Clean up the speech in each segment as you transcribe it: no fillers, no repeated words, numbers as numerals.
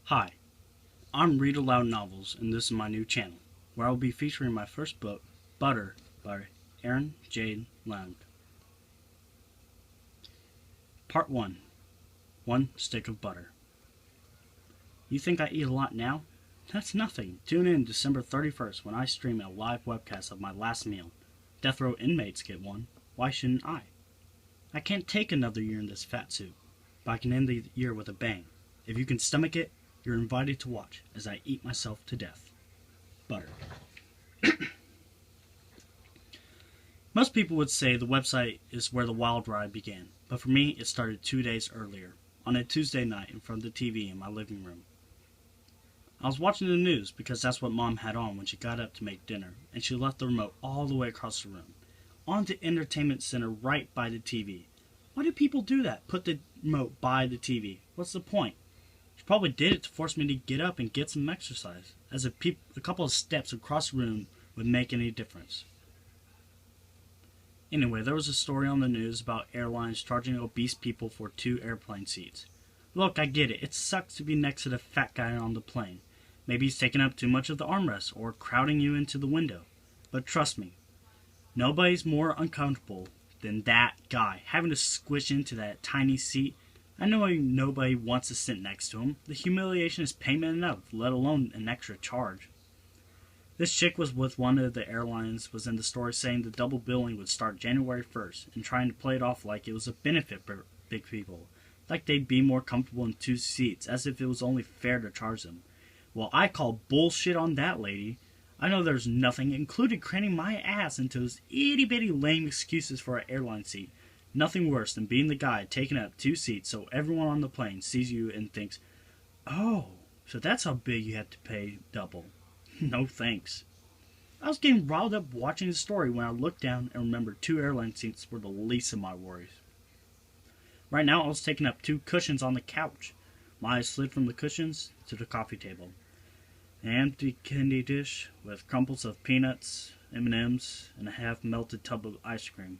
Hi, I'm Read Aloud Novels, and this is my new channel, where I will be featuring my first book, Butter, by Erin, Jade, Lange. Part 1. One stick of butter. You think I eat a lot now? That's nothing. Tune in December 31st when I stream a live webcast of my last meal. Death row inmates get one. Why shouldn't I? I can't take another year in this fat suit, but I can end the year with a bang. If you can stomach it, you're invited to watch as I eat myself to death. Butter. Most people would say the website is where the wild ride began, but for me it started 2 days earlier, on a Tuesday night in front of the TV in my living room. I was watching the news because that's what Mom had on when she got up to make dinner, and she left the remote all the way across the room, on the entertainment center right by the TV. Why do people do that? Put the remote by the TV. What's the point? She probably did it to force me to get up and get some exercise, as if a couple of steps across the room would make any difference. Anyway, there was a story on the news about airlines charging obese people for 2 airplane seats. Look, I get it. It sucks to be next to the fat guy on the plane. Maybe he's taking up too much of the armrest or crowding you into the window. But trust me, nobody's more uncomfortable than that guy having to squish into that tiny seat. I know nobody wants to sit next to him. The humiliation is payment enough, let alone an extra charge. This chick was with one of the airlines, was in the story saying the double billing would start January 1st, and trying to play it off like it was a benefit for big people, like they'd be more comfortable in 2 seats, as if it was only fair to charge them. Well, I call bullshit on that lady. I know there's nothing, including craning my ass into those itty-bitty lame excuses for an airline seat. Nothing worse than being the guy taking up 2 seats so everyone on the plane sees you and thinks, oh, so that's how big you have to pay double. No thanks. I was getting riled up watching the story when I looked down and remembered 2 airline seats were the least of my worries. Right now I was taking up 2 cushions on the couch. My eyes slid from the cushions to the coffee table. An empty candy dish with crumbles of peanuts, M&Ms, and a half-melted tub of ice cream,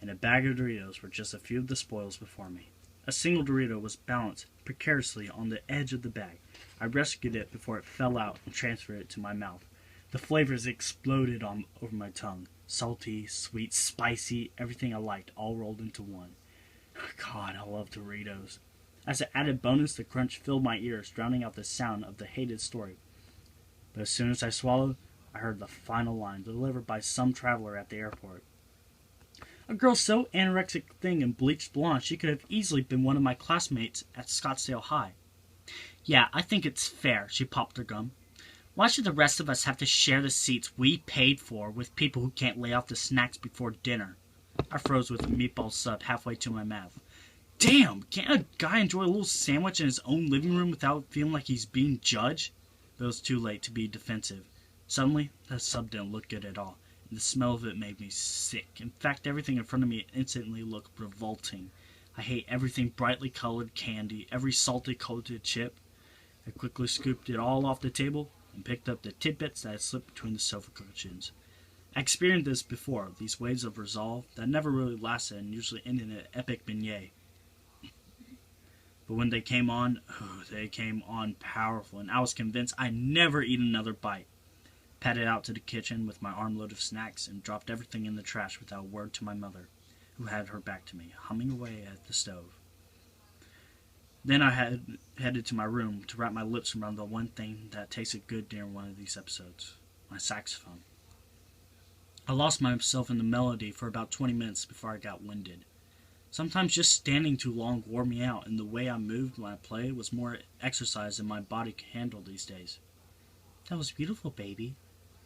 and a bag of Doritos were just a few of the spoils before me. A single Dorito was balanced precariously on the edge of the bag. I rescued it before it fell out and transferred it to my mouth. The flavors exploded over my tongue. Salty, sweet, spicy, everything I liked, all rolled into one. God, I love Doritos. As an added bonus, the crunch filled my ears, drowning out the sound of the hated story. But as soon as I swallowed, I heard the final line delivered by some traveler at the airport. A girl so anorexic thin and bleached blonde she could have easily been one of my classmates at Scottsdale High. Yeah, I think it's fair, she popped her gum. Why should the rest of us have to share the seats we paid for with people who can't lay off the snacks before dinner? I froze with a meatball sub halfway to my mouth. Damn, can't a guy enjoy a little sandwich in his own living room without feeling like he's being judged? But it was too late to be defensive. Suddenly, that sub didn't look good at all, and the smell of it made me sick. In fact, everything in front of me instantly looked revolting. I hate everything brightly colored candy, every salty coated chip. I quickly scooped it all off the table and picked up the tidbits that had slipped between the sofa cushions. I experienced this before, these waves of resolve that never really lasted and usually ended in an epic beignet. But when they came on powerful, and I was convinced I'd never eat another bite. Padded out to the kitchen with my armload of snacks and dropped everything in the trash without a word to my mother, who had her back to me, humming away at the stove. Then I headed to my room to wrap my lips around the one thing that tasted good during one of these episodes, my saxophone. I lost myself in the melody for about 20 minutes before I got winded. Sometimes just standing too long wore me out, and the way I moved when I played was more exercise than my body could handle these days. That was beautiful, baby.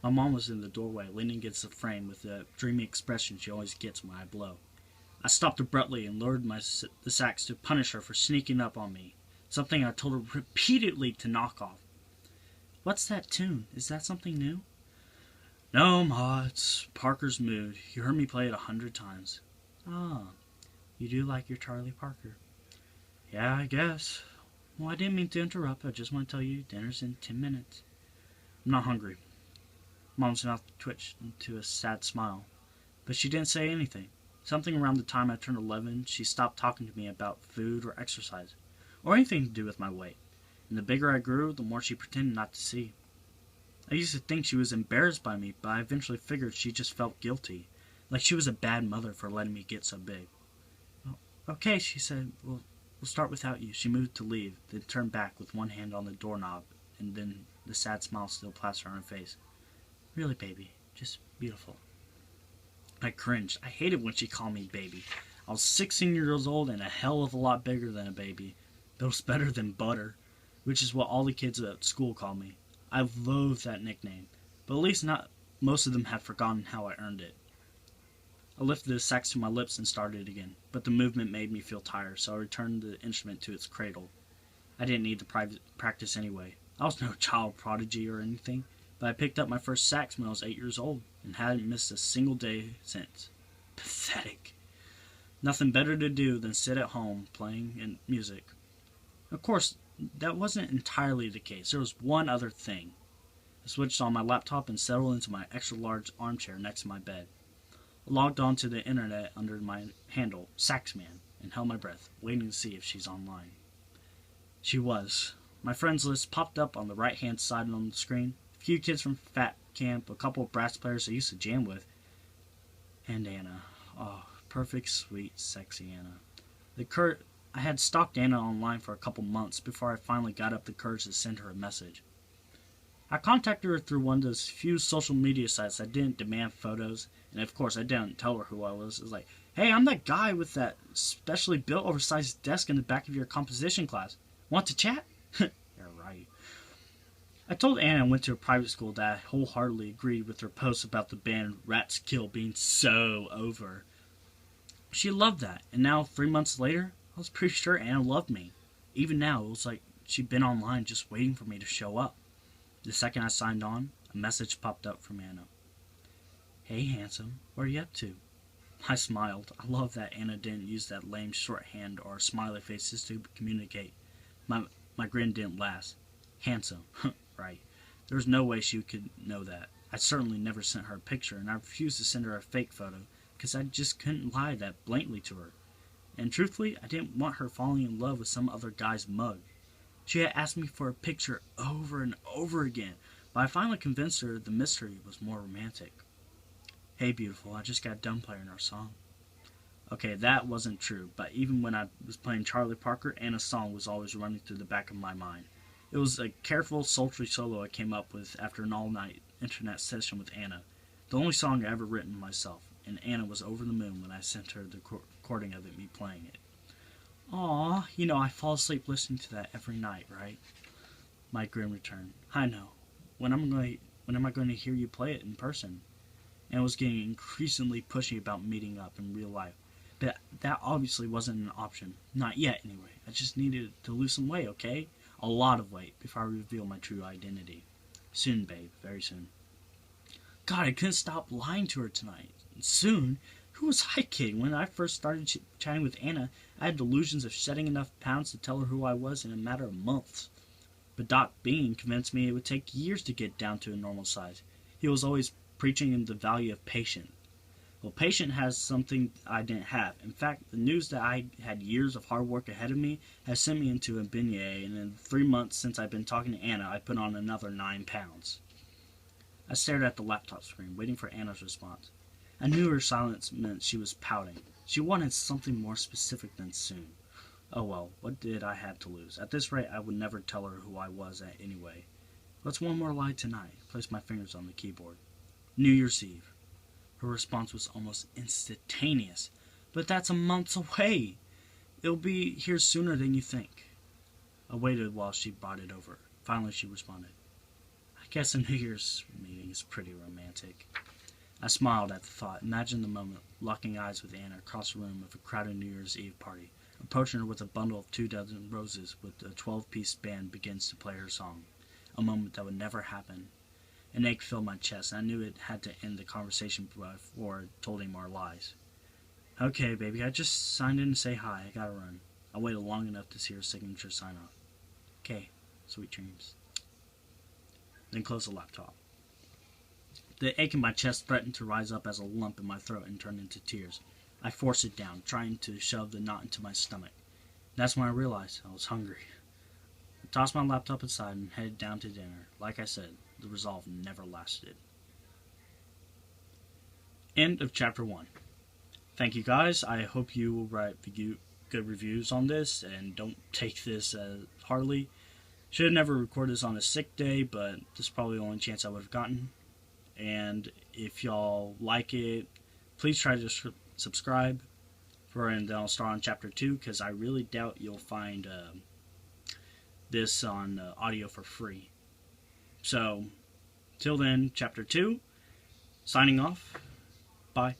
My mom was in the doorway, leaning against the frame with the dreamy expression she always gets when I blow. I stopped abruptly and lowered the sax to punish her for sneaking up on me, something I told her repeatedly to knock off. What's that tune? Is that something new? No, Ma, it's Parker's Mood. You heard me play it 100 times. Ah, you do like your Charlie Parker. Yeah, I guess. Well, I didn't mean to interrupt. I just want to tell you dinner's in 10 minutes. I'm not hungry. Mom's mouth twitched into a sad smile, but she didn't say anything. Something around the time I turned 11, she stopped talking to me about food or exercise, or anything to do with my weight. And the bigger I grew, the more she pretended not to see. I used to think she was embarrassed by me, but I eventually figured she just felt guilty, like she was a bad mother for letting me get so big. "Well, okay," she said, we'll start without you." She moved to leave, then turned back with one hand on the doorknob, and then the sad smile still plastered on her face. "Really, baby, just beautiful." I cringed. I hated when she called me baby. I was 16 years old and a hell of a lot bigger than a baby. But it was better than butter, which is what all the kids at school called me. I loathed that nickname, but at least not most of them had forgotten how I earned it. I lifted the sax to my lips and started again, but the movement made me feel tired, so I returned the instrument to its cradle. I didn't need to practice anyway. I was no child prodigy or anything, but I picked up my first sax when I was 8 years old and hadn't missed a single day since. Pathetic. Nothing better to do than sit at home playing music. Of course, that wasn't entirely the case. There was one other thing. I switched on my laptop and settled into my extra-large armchair next to my bed. I logged on to the internet under my handle, Saxman, and held my breath, waiting to see if she's online. She was. My friends list popped up on the right-hand side on the screen. A few kids from Fat Camp, a couple of brass players I used to jam with, and Anna. Oh, perfect, sweet, sexy Anna. I had stalked Anna online for a couple months before I finally got up the courage to send her a message. I contacted her through one of those few social media sites that didn't demand photos, and of course I didn't tell her who I was. It was like, "Hey, I'm that guy with that specially built oversized desk in the back of your composition class. Want to chat?" Yeah, right. I told Anna I went to a private school that I wholeheartedly agreed with her posts about the band Rats Kill being so over. She loved that, and now 3 months later, I was pretty sure Anna loved me. Even now, it was like she'd been online just waiting for me to show up. The second I signed on, a message popped up from Anna. "Hey, handsome, what are you up to?" I smiled. I love that Anna didn't use that lame shorthand or smiley faces to communicate. My grin didn't last. Handsome. Right. There was no way she could know that. I certainly never sent her a picture, and I refused to send her a fake photo, because I just couldn't lie that blatantly to her. And truthfully, I didn't want her falling in love with some other guy's mug. She had asked me for a picture over and over again, but I finally convinced her the mystery was more romantic. "Hey, beautiful, I just got done playing our song." Okay, that wasn't true, but even when I was playing Charlie Parker, Anna's song was always running through the back of my mind. It was a careful, sultry solo I came up with after an all-night internet session with Anna, the only song I ever written myself, and Anna was over the moon when I sent her the recording of me playing it. "Aw, I fall asleep listening to that every night, right?" My grin returned. "I know. When am I going to hear you play it in person?" And was getting increasingly pushy about meeting up in real life. But that obviously wasn't an option. Not yet, anyway. I just needed to lose some weight, okay? A lot of weight, before I reveal my true identity. Soon, babe. Very soon. God, I couldn't stop lying to her tonight. Soon? Who was I kidding? When I first started chatting with Anna, I had delusions of shedding enough pounds to tell her who I was in a matter of months. But Doc Bean convinced me it would take years to get down to a normal size. He was always preaching the value of patience. Well, patient has something I didn't have. In fact, the news that I had years of hard work ahead of me has sent me into a beignet, and in the 3 months since I've been talking to Anna, I put on another 9 pounds. I stared at the laptop screen, waiting for Anna's response. I knew her silence meant she was pouting. She wanted something more specific than soon. Oh well, what did I have to lose? At this rate, I would never tell her who I was at anyway. What's one more lie tonight? I placed my fingers on the keyboard. New Year's Eve. Her response was almost instantaneous. But that's a month away. It'll be here sooner than you think. I waited while she brought it over. Finally, she responded. "I guess a New Year's meeting is pretty romantic." I smiled at the thought. Imagine the moment, locking eyes with Anna across the room of a crowded New Year's Eve party, approaching her with a bundle of 24 roses with a 12-piece band begins to play her song. A moment that would never happen. An ache filled my chest, and I knew it had to end the conversation before I told any more lies. "Okay, baby, I just signed in to say hi. I gotta run." I waited long enough to see her signature sign off. "Okay, sweet dreams." Then closed the laptop. The ache in my chest threatened to rise up as a lump in my throat and turn into tears. I forced it down, trying to shove the knot into my stomach. That's when I realized I was hungry. tossed my laptop aside and headed down to dinner. Like I said, the resolve never lasted. End of chapter 1. Thank you guys. I hope you will write good reviews on this and don't take this hardly. Should have never recorded this on a sick day, but this is probably the only chance I would have gotten. And if y'all like it, please try to subscribe and then I'll start on chapter 2, because I really doubt you'll find this on audio for free. So, till then, chapter 2, signing off. Bye.